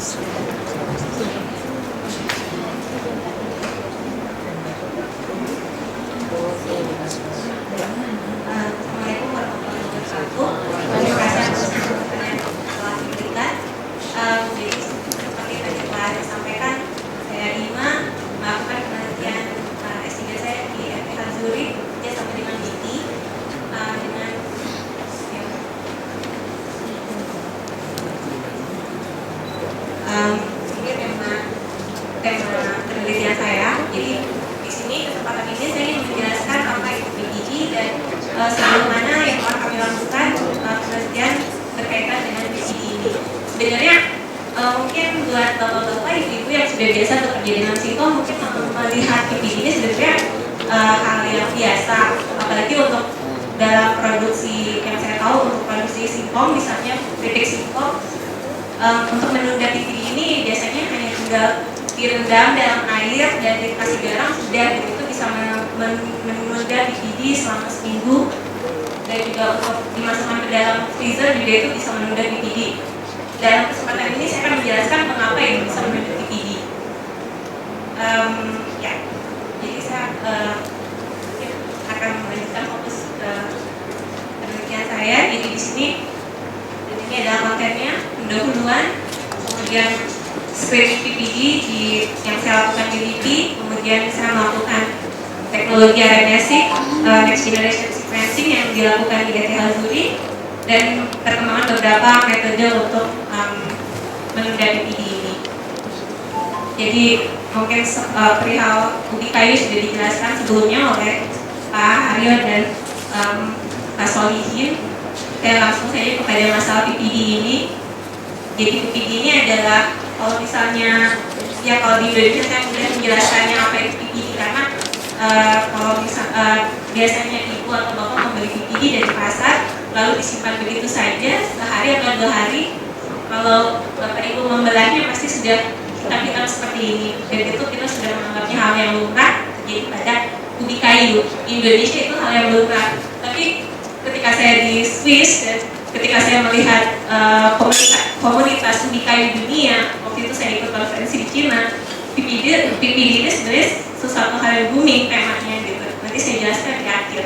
Assalamualaikum warahmatullahi wabarakatuh. Terima kasih atas kesempatan yang telah diberikan. Jadi seperti tadi telah disampaikan, saya Ima melakukan penelitian S3 saya di FTH Zurich ya sampai dengan DT dengan ini tema penelitian saya. Jadi di sini kesempatan ini saya ingin menjelaskan apa itu PPG dan sejauh mana yang telah kami lakukan penelitian berkaitan dengan PPG ini. Sebenarnya mungkin buat bapak-bapak, ibu-ibu yang sudah biasa bekerja dengan singkong mungkin melihat PPG ini sebenarnya hal yang biasa, apalagi untuk dalam produksi yang saya tahu untuk produksi singkong, misalnya keripik singkong. Untuk menunda PPG ini biasanya hanya tinggal direndam dalam air dan dikasih garam sudah, itu bisa menunda PPG selama seminggu, dan juga untuk dimasukkan ke dalam freezer juga itu bisa menunda PPG. Dalam kesempatan ini saya akan menjelaskan mengapa itu bisa menunda PPG. Jadi saya akan melanjutkan fokus ke penelitian saya. Jadi di sini ini adalah kontennya, pendahuluan, kemudian screening PPG yang saya lakukan di LIPI, kemudian saya melakukan teknologi RNA-seq, next generation sequencing yang dilakukan di ETH Zurich, dan perkembangan beberapa metode untuk menunda PPG ini. Jadi mungkin perihal ubi kayu sudah dijelaskan sebelumnya oleh Pak Haryo dan Pak Solihin. Saya langsung saja kepada masalah PPG ini. Jadi PPG ini adalah, kalau misalnya kalau di Indonesia saya mudah menjelaskannya apa itu PPG, karena kalau biasanya ibu atau bapak membeli PPG dari pasar lalu disimpan begitu saja sehari atau 2 hari. Kalau bapak ibu membelahnya pasti sudah hitam-hitam seperti ini, dan itu kita sudah menganggapnya hal yang lumrah. Jadi pada ubi kayu Indonesia itu hal yang lumrah. Tapi ketika saya di Swiss dan ketika saya melihat komunitas ubi kayu dunia, waktu itu saya ikut konferensi di Cina, PPG ini sebenarnya sesuatu hal yang booming temanya gitu. Nanti saya jelaskan di akhir.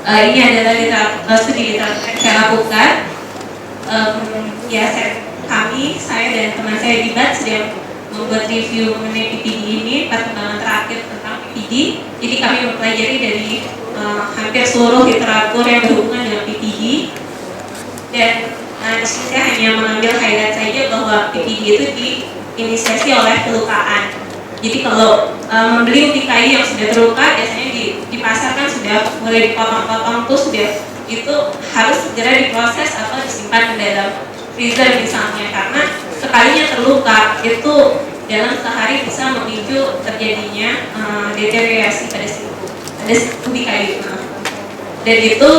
Ini adalah studi literatur yang saya lakukan. Saya dan teman saya di BAT sedang membuat review mengenai PPG ini, perkembangan terakhir tentang PPG. Jadi kami mempelajari dari hampir seluruh literatur yang berhubungan dengan PPG, dan di sini saya hanya mengambil highlight saja bahwa PPG itu diinisiasi oleh pelukaan. Jadi kalau membeli ubi kayu yang sudah terluka, biasanya di pasar kan sudah mulai dipotong-potong, tuh sudah itu harus segera diproses atau disimpan ke dalam freezer misalnya, karena sekalinya terluka itu dalam sehari bisa memicu terjadinya deteriorasi pada ubi kayu. Dan itu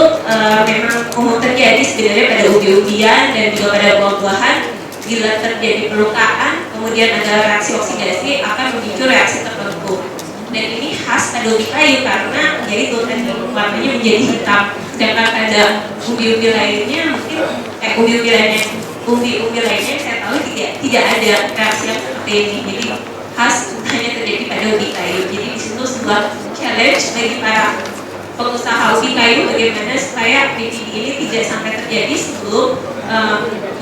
memang umum terjadi sebenarnya pada ubi-ubian dan juga pada buah-buahan. Bila terjadi pelukaan, kemudian ada reaksi oksidasi, akan memicu reaksi tertentu. Dan ini khas pada ubi kayu karena yaitu tadi warnanya menjadi hitam. Sedangkan pada ubi-ubi lainnya mungkin ubi-ubi lainnya saya tahu tidak ada reaksi yang seperti ini. Jadi khas hanya terjadi pada ubi kayu. Jadi di situ sebuah challenge bagi para pengusaha ubi kayu bagaimana supaya PPG ini tidak sampai terjadi sebelum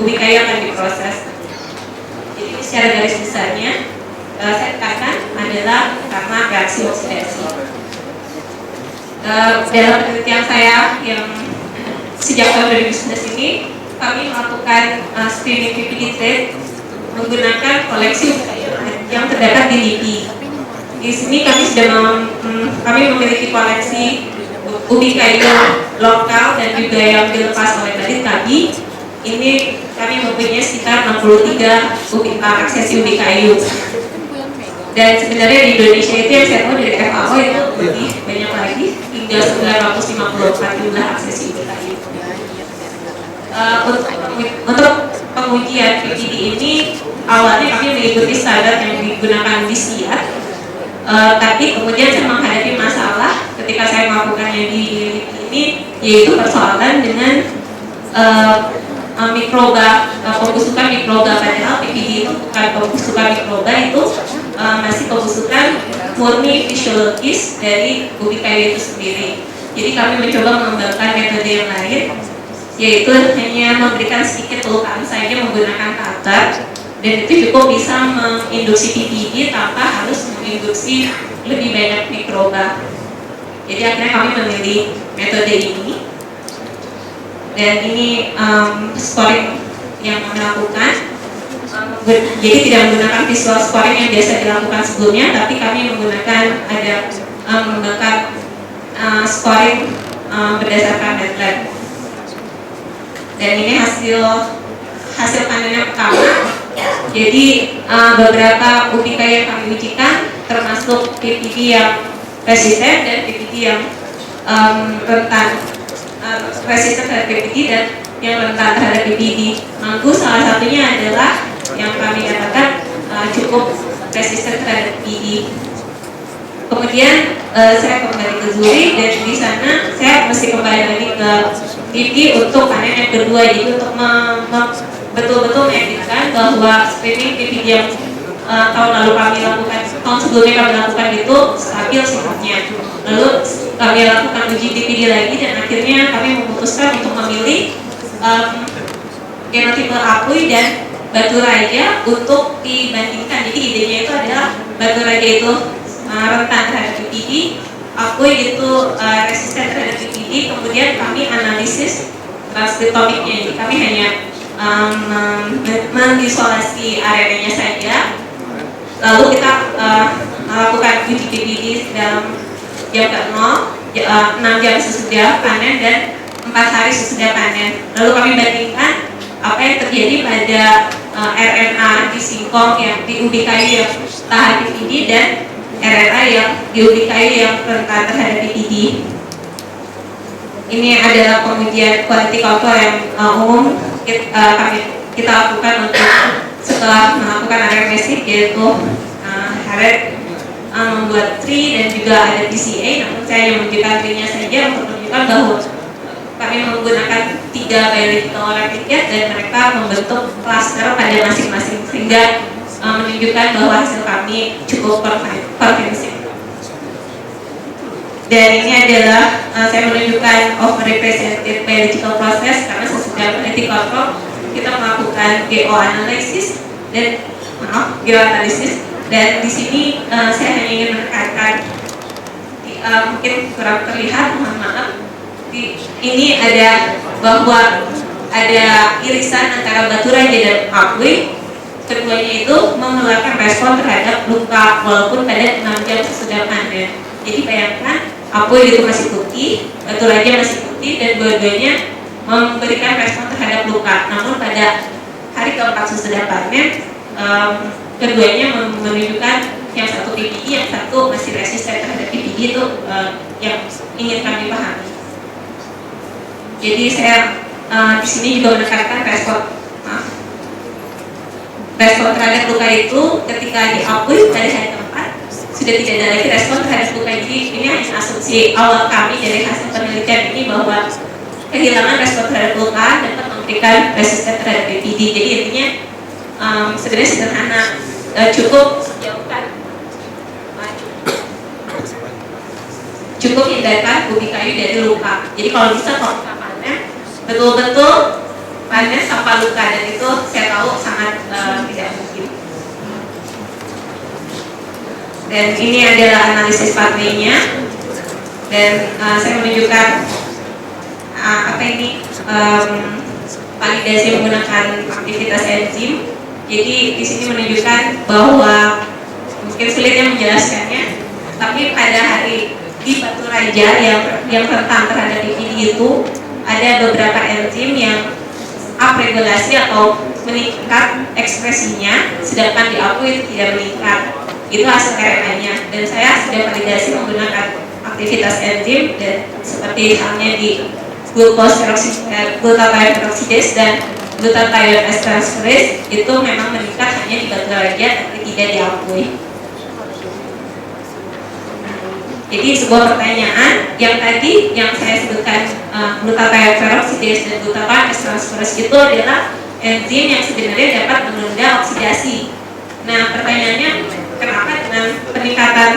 ubi kayu akan diproses. Jadi ini secara garis besarnya saya katakan adalah karena reaksi oksidasi. Dalam penelitian saya yang sejak tahun 2011 ini, kami melakukan screening PPG trade menggunakan koleksi ubi kayu yang terdapat di LIPI. Di sini kami memiliki koleksi ubi kayu lokal dan juga yang dilepas oleh tadi. Ini kami mempunyai sekitar 63 aksesi ubi kayu. Dan sebenarnya di Indonesia itu yang saya tahu dari FAO itu lebih banyak lagi, hingga 954 jumlah aksesi ubi kayu. Untuk pengujian PPG ini awalnya kami mengikuti standar yang digunakan di SIAT, tapi kemudian saya menghadapi masalah ketika saya melakukannya di ini, yaitu persoalan dengan pembusukan mikroba, padahal PPD itu bukan pembusukan mikroba, itu masih pembusukan murni fisiologis dari ubi kayu itu sendiri. Jadi kami mencoba mengembangkan metode yang lain, yaitu hanya memberikan sedikit pelukaan saja menggunakan cutter, dan itu cukup bisa menginduksi PPD tanpa harus menginduksi lebih banyak mikroba. Jadi akhirnya kami memilih metode ini, dan ini scoring yang kami lakukan. Jadi tidak menggunakan visual scoring yang biasa dilakukan sebelumnya, tapi kami menggunakan scoring berdasarkan deadline. Dan ini hasil panen yang pertama. Jadi beberapa ubi kayu yang kami ujikan termasuk PPD yang resisten dan PPD yang rentan resisten terhadap PPD dan yang rentan terhadap PPD. Manggu salah satunya adalah yang kami katakan cukup resisten terhadap PPD. Kemudian saya kembali ke Zuri, dan di sana saya mesti kembali lagi ke PPD untuk panen yang kedua, jadi untuk betul-betul meyakinkan bahwa screening PPD yang tahun sebelumnya kami lakukan itu stabil sifatnya. Lalu kami lakukan uji PPD lagi, dan akhirnya kami memutuskan untuk memilih genotipe Apui dan Batu Raja untuk dibandingkan. Jadi idenya itu adalah Batu Raja itu rentan terhadap PPD, Apui itu resisten terhadap PPD. Kemudian kami analisis transkriptomiknya, jadi kami hanya mengisolasi areanya saja. Lalu kita melakukan uji PPD dalam jam ke-0, 6 jam sesudah panen dan 4 hari sesudah panen. Lalu kami bandingkan apa yang terjadi pada RNA di singkong yang di ubi kayu yang tahan PPD dan RNA yang di ubi kayu yang rentan terhadap PPD. Ini adalah pengujian quality control yang umum kita lakukan untuk setelah melakukan area basic, yaitu Harriet membuat tree dan juga ada PCA. Namun saya hanya menunjukkan tree-nya saja untuk menunjukkan bahwa kami menggunakan 3 biological replicate dan mereka membentuk cluster pada masing-masing, sehingga menunjukkan bahwa hasil kami cukup konvincing. Dan ini adalah saya menunjukkan overrepresented biological process, karena sesudah quality control kita melakukan geoanalisis dan di sini saya hanya ingin menekankan mungkin kurang terlihat, mohon maaf. Ini ada bahwa ada irisan antara Batu Raja dan Apui. Keduanya itu mengeluarkan respon terhadap luka walaupun pada 6 jam sesudah panen. Jadi bayangkan, Apui itu masih putih, Batu Raja masih putih, dan dua-duanya memberikan respon terhadap luka. Namun pada hari keempat sesudah panen, keduanya menunjukkan yang satu PPD, yang satu masih resisten terhadap PPD. Itu yang ingin kami pahami. Jadi saya di sini juga menekankan respon terhadap luka itu ketika diakui pada hari keempat sudah tidak ada lagi respon terhadap luka. Jadi ini hanya asumsi awal kami dari hasil penelitian ini bahwa kehilangan respon terhadap luka dapat memberikan resisten terhadap PPD. Jadi intinya sebenarnya sederhana, cukup hindarkan ubi kayu dari luka. Jadi kalau bisa kita panen betul-betul panen tanpa luka, dan itu saya tahu sangat tidak mungkin. Dan ini adalah analisis pathway-nya, dan saya menunjukkan validasi menggunakan aktivitas enzim. Jadi di sini menunjukkan bahwa mungkin sulitnya menjelaskannya, tapi pada hari di Batu Raja yang rentan terhadap PPD itu ada beberapa enzim yang upregulasi atau meningkat ekspresinya, sedangkan di Apui itu tidak meningkat. Itu hasil RNA-nya, dan saya sudah validasi menggunakan aktivitas enzim, dan seperti halnya di glutathione peroxidase dan glutathione transferase itu memang meningkat hanya di Batu Raja tapi tidak di Apui. Jadi sebuah pertanyaan yang tadi yang saya sebutkan glutathione peroxidase dan glutathione transferase itu adalah enzim yang sebenarnya dapat menunda oksidasi. Nah pertanyaannya, kenapa dengan peningkatan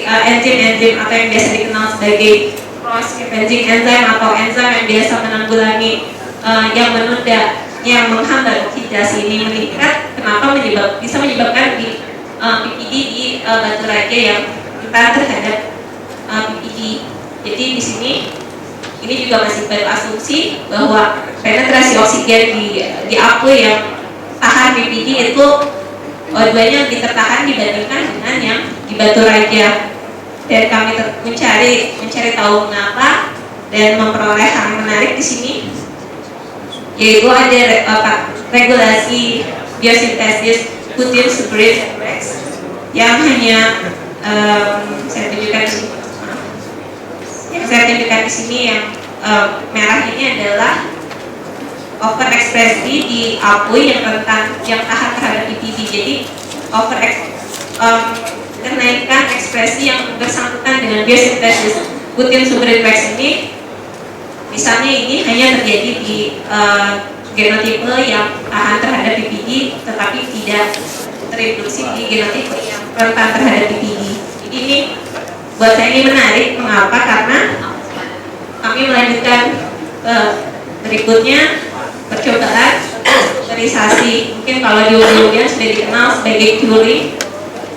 enzim-enzim atau yang biasa dikenal sebagai cross-skipping enzim atau enzim yang biasa menanggulangi yang menunda, yang menghambat oksidasi ini meningkat, kenapa bisa menyebabkan di PPD di batu raja yang rentan terhadap PPD. Jadi di sini ini juga masih berasumsi bahwa penetrasi oksigen di aqua yang tahan PPD itu O2-nya lebih tertahan dibandingkan dengan yang di batu raja. Dan kami mencari tahu mengapa dan memperoleh hal yang menarik di sini, yaitu ada regulasi biosintesis Putin Substrate Complex yang hanya saya tunjukkan di sini yang merah ini adalah overekspresi di aqua yang rentan, yang tahan terhadap PPD. Jadi kenaikan ekspresi yang bersangkutan dengan biosintesis Putin Substrate Complex ini, misalnya ini hanya terjadi di genotipe yang tahan terhadap PPD tetapi tidak terreduksi di genotipe yang rentan terhadap PPD. Jadi ini buat saya ini menarik. Mengapa? Karena kami melanjutkan berikutnya percobaan filterisasi. Mungkin kalau di Ubi sudah dikenal sebagai curing,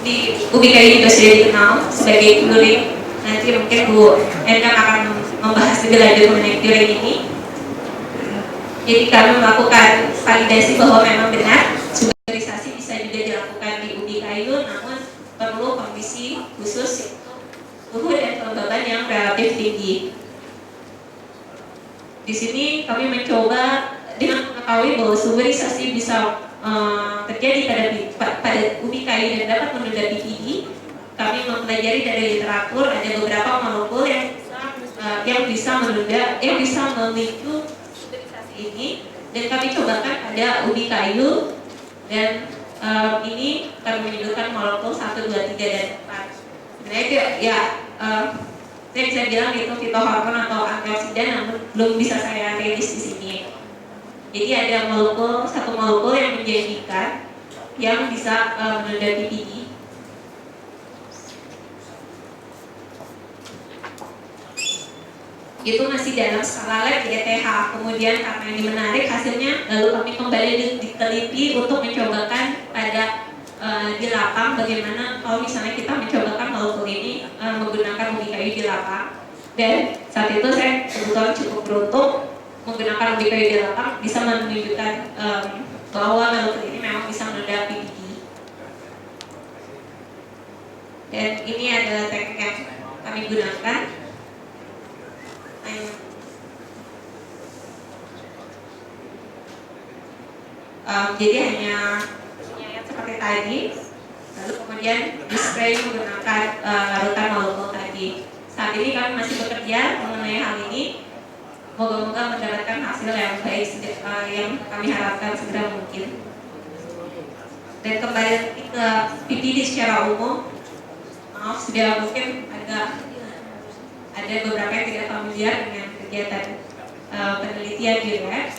di ubi kayu juga sudah dikenal sebagai curing. Nanti mungkin Bu Endang akan membahas lebih lanjut mengenai curing ini. Jadi kami melakukan validasi bahwa memang benar filterisasi bisa juga dilakukan di ubi kayu, namun perlu kondisi khusus suhu dan kelembaban yang relatif tinggi. Di sini kami mencoba dengan mengetahui bahwa subverisasi bisa terjadi pada ubi kayu dan dapat menunda PPD. Kami mempelajari dari literatur ada beberapa molekul yang bisa menunda, yang bisa memicu ini, dan kami cobakan pada ubi kayu, dan ini kami menyebutkan molekul 1, 2, 3, dan 4. Sebenarnya ya saya bisa bilang itu fitohormon atau antioksidan, namun belum bisa saya rilis di sini. Jadi ada satu molekul yang menjanjikan yang bisa menunda PPD. Itu masih dalam skala lab di ETH. Kemudian karena ini menarik hasilnya, lalu kami kembali diteliti untuk mencobakan pada di lapang bagaimana kalau misalnya kita mencobakan molekul ini menggunakan ubi kayu di lapang. Dan saat itu saya kebetulan cukup beruntung menggunakan ubi kayu di lapang bisa menunjukkan bahwa molekul ini memang bisa menunda PPD. Dan ini adalah teknik yang kami gunakan. Jadi hanya seperti tadi, lalu kemudian di-spray menggunakan larutan molekul tadi. Saat ini kami masih bekerja mengenai hal ini. Moga-moga mendapatkan hasil yang baik yang kami harapkan segera mungkin. Dan kembali ke PPD secara umum, maaf sudah mungkin ada beberapa yang tidak familiar dengan kegiatan penelitian di lab.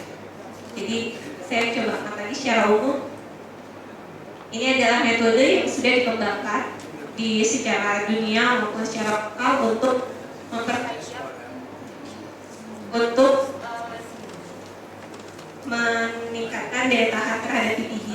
Jadi saya coba tadi secara umum. Ini adalah metode yang sudah dikembangkan di secara dunia maupun secara lokal untuk meningkatkan daya tahan terhadap PPD.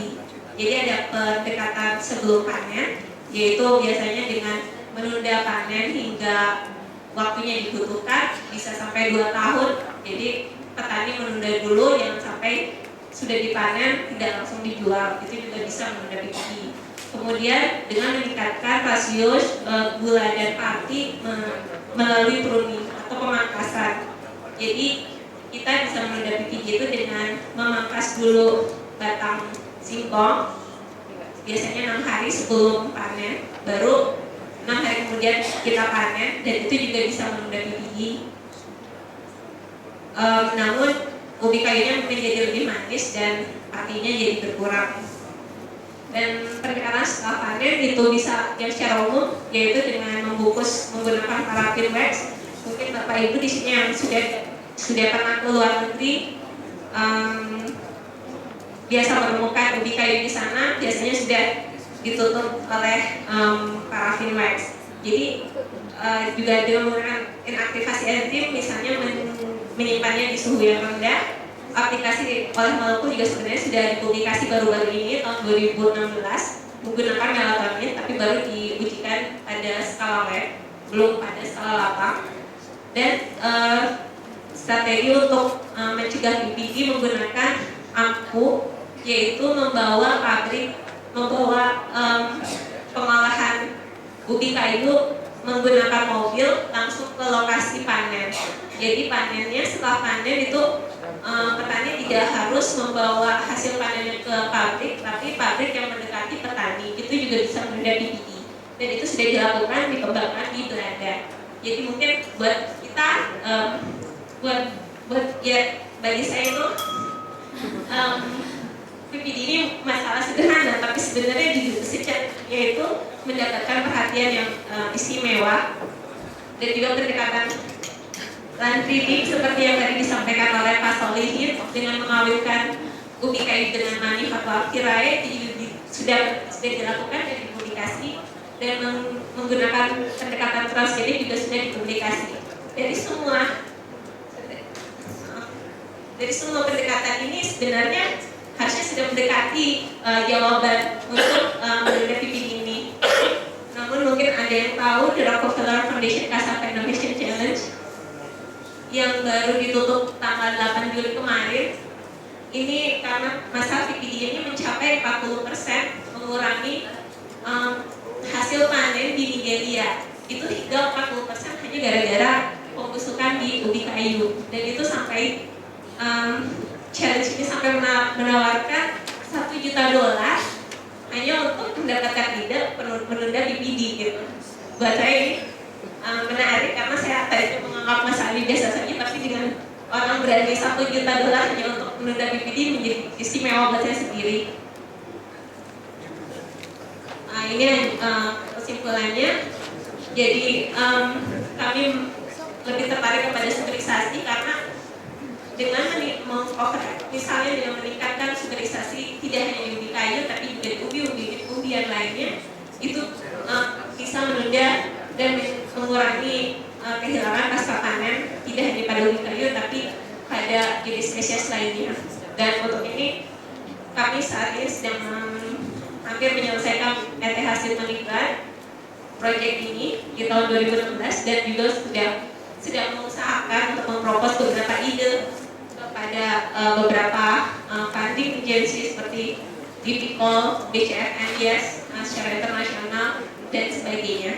Jadi ada pendekatan sebelum panen, yaitu biasanya dengan menunda panen hingga waktunya dibutuhkan bisa sampai 2 tahun. Jadi petani menunda dulu yang sampai sudah dipanen tidak langsung dijual, itu juga bisa menunda PPD. Kemudian dengan meningkatkan rasio gula dan pati melalui pruning atau pemangkasan. Jadi kita bisa menunda PPD itu dengan memangkas dulu batang singkong, biasanya 6 hari sebelum panen, baru 6 hari kemudian kita panen, dan itu juga bisa menunda PPD. Namun ubi kayunya mungkin jadi lebih manis dan artinya jadi berkurang. Dan pendekatan setelah panen itu bisa yang secara umum, yaitu dengan membungkus menggunakan parafin wax. Mungkin Bapak Ibu di sini yang sudah pernah ke luar negeri biasa menemukan ubi kayu di sana, biasanya sudah ditutup oleh parafin wax. Jadi juga dengan menggunakan inaktivasi enzim, misalnya menyimpannya di suhu yang rendah. Aplikasi oleh Maluku juga sebenarnya sudah dipublikasi baru-baru ini tahun 2016 menggunakan melatonin, tapi baru diujikan pada skala lab, belum pada skala lapang. Dan strategi untuk mencegah BPD menggunakan ampu, yaitu membawa pengolahan ubi kayu menggunakan mobil langsung ke lokasi panen. Jadi panennya, setelah panen itu petani tidak harus membawa hasil panennya ke pabrik, tapi pabrik yang mendekati petani itu juga bisa menunda BPD. Dan itu sudah dilakukan, dikembangkan di Belanda. Jadi mungkin buat kita, bagi saya itu BPD ini masalah sederhana, tapi sebenarnya yaitu mendapatkan perhatian yang istimewa dan juga pendekatan land breeding seperti yang tadi disampaikan oleh Pak Solihin dengan mengawinkan ubi kayu dengan Manihotla achyrae sudah dilakukan dan dipublikasi, dan menggunakan pendekatan transgenik juga sudah dipublikasi. Dari semua pendekatan ini sebenarnya harusnya sudah mendekati jawaban untuk menunda BPD ini. Namun mungkin ada yang tahu The Rockefeller Foundation Cassava Innovation Challenge yang baru ditutup tanggal 8 Juli kemarin, ini karena masa BPD ini mencapai 40% mengurangi hasil panen di Nigeria. Itu hingga 40% hanya gara-gara pembusukan di ubi kayu. Dan itu sampai challenge ini sampai menawarkan $1 juta hanya untuk mendapatkan ide menunda BPD gitu. Buat saya ini menarik karena saya tadinya menganggap masalah biasa saja, tapi dengan orang berani $1 juta hanya untuk menunda BPD menjadi istimewa buat saya sendiri. Ini kesimpulannya. Jadi kami lebih tertarik kepada suberisasi karena dengan misalnya dengan meningkatkan suberisasi tidak hanya di ubi kayu tapi juga di ubi yang lainnya, itu bisa menunda dan mengurangi kehilangan pasca panen tidak hanya pada ubi kayu tapi pada jenis spesies lainnya. Dan untuk ini kami saat ini sedang hampir menyelesaikan ETH Sitmaningrat proyek ini di tahun 2016 dan juga sudah mengusahakan untuk mempropos beberapa ide kepada beberapa funding agency seperti DPCOL, BCFNDS secara internasional dan sebagainya.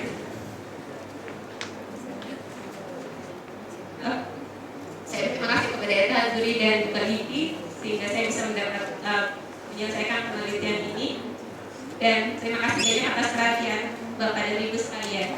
Saya terima kasih kepada ETH, Zuri dan juga LIPI sehingga saya bisa menyelesaikan penelitian ini, dan terima kasih banyak atas perhatian Bapak dan Ibu sekalian.